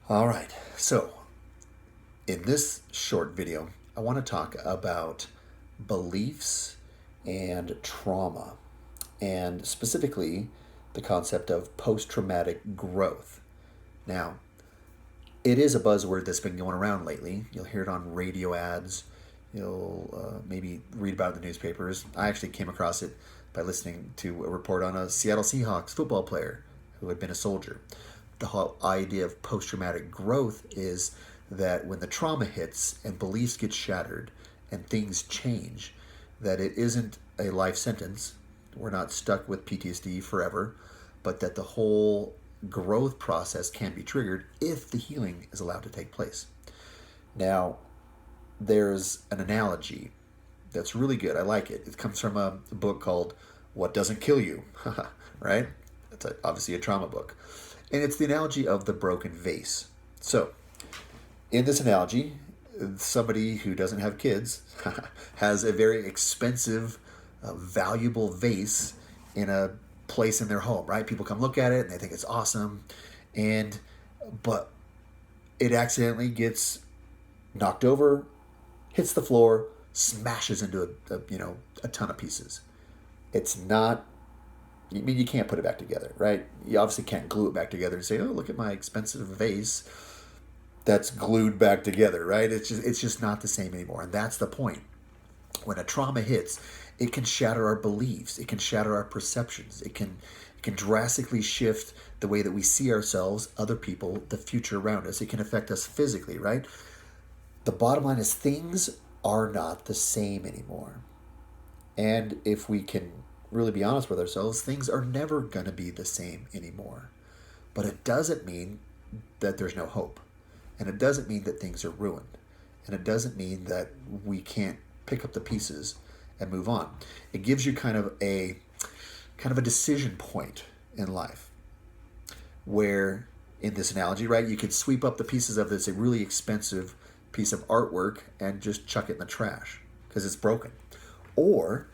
All right, so in this short video, I want to talk about beliefs and trauma, and specifically the concept of post traumatic growth. Now, it is a buzzword that's been going around lately. You'll hear it on radio ads, you'll maybe read about it in the newspapers. I actually came across it by listening to a report on a Seattle Seahawks football player who had been a soldier. The whole idea of post traumatic growth is that when the trauma hits and beliefs get shattered and things change, that it isn't a life sentence. We're not stuck with PTSD forever, but that the whole growth process can be triggered if the healing is allowed to take place. Now, there's an analogy that's really good. I like it. It comes from a book called What Doesn't Kill You, right? It's obviously a trauma book. And it's the analogy of the broken vase. So, in this analogy, somebody who doesn't have kids has a very expensive, valuable vase in a place in their home, right? People come look at it and they think it's awesome, but it accidentally gets knocked over, hits the floor, smashes into a ton of pieces. It's not. I mean, you can't put it back together, right? You obviously can't glue it back together and say, "Oh, look at my expensive vase that's glued back together," right? It's just not the same anymore, and that's the point. When a trauma hits, it can shatter our beliefs, it can shatter our perceptions, it can drastically shift the way that we see ourselves, other people, the future around us. It can affect us physically, right? The bottom line is things are not the same anymore. And if we can really be honest with ourselves, things are never going to be the same anymore. But it doesn't mean that there's no hope. And it doesn't mean that things are ruined. And it doesn't mean that we can't pick up the pieces and move on. It gives you kind of a decision point in life where, in this analogy, right, you could sweep up the pieces of this a really expensive piece of artwork and just chuck it in the trash because it's broken. Or,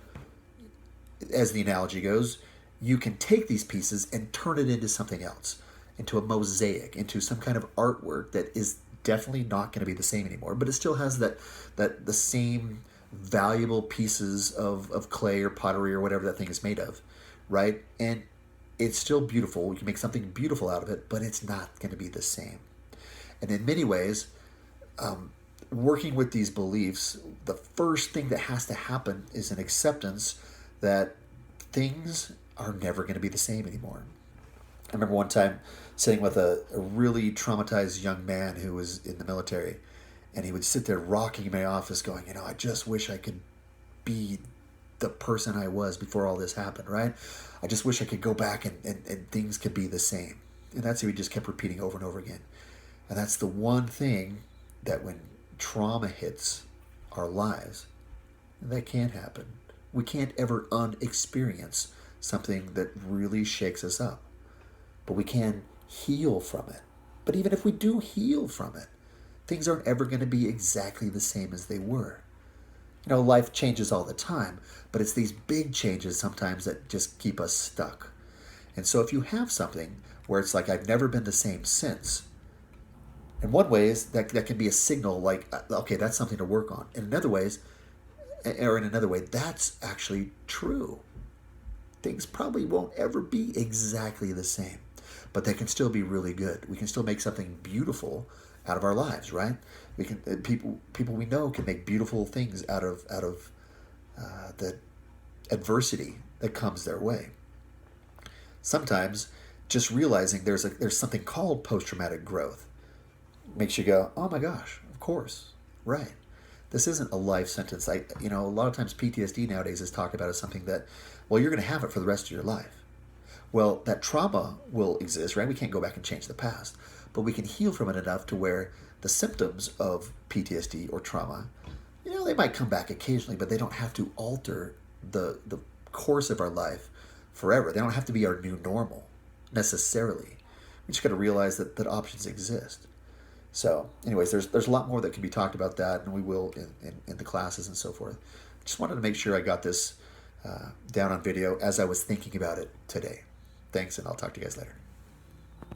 as the analogy goes, you can take these pieces and turn it into something else, into a mosaic, into some kind of artwork that is definitely not going to be the same anymore, but it still has that the same valuable pieces of clay or pottery or whatever that thing is made of, right? And it's still beautiful. We can make something beautiful out of it, but it's not going to be the same. And in many ways, working with these beliefs, the first thing that has to happen is an acceptance that things are never going to be the same anymore. I remember one time sitting with a really traumatized young man who was in the military, and he would sit there rocking in my office going, I just wish I could be the person I was before all this happened, right? I just wish I could go back and things could be the same. And that's what he just kept repeating over and over again. And that's the one thing that when trauma hits our lives, that can't happen. We can't ever unexperience something that really shakes us up. But we can heal from it. But even if we do heal from it, things aren't ever going to be exactly the same as they were. Life changes all the time, but it's these big changes sometimes that just keep us stuck. And so if you have something where it's like, I've never been the same since, in one ways, that can be a signal like, okay, that's something to work on. In another way, that's actually true. Things probably won't ever be exactly the same, but they can still be really good. We can still make something beautiful out of our lives, right? We can people we know can make beautiful things out of the adversity that comes their way. Sometimes just realizing there's something called post-traumatic growth makes you go, oh my gosh, of course, right. This isn't a life sentence. A lot of times PTSD nowadays is talked about as something that, well, you're going to have it for the rest of your life. Well, that trauma will exist, right? We can't go back and change the past, but we can heal from it enough to where the symptoms of PTSD or trauma, they might come back occasionally, but they don't have to alter the course of our life forever. They don't have to be our new normal necessarily. We just got to realize that options exist. So, anyways, there's a lot more that can be talked about that, and we will in the classes and so forth. Just wanted to make sure I got this down on video as I was thinking about it today. Thanks, and I'll talk to you guys later.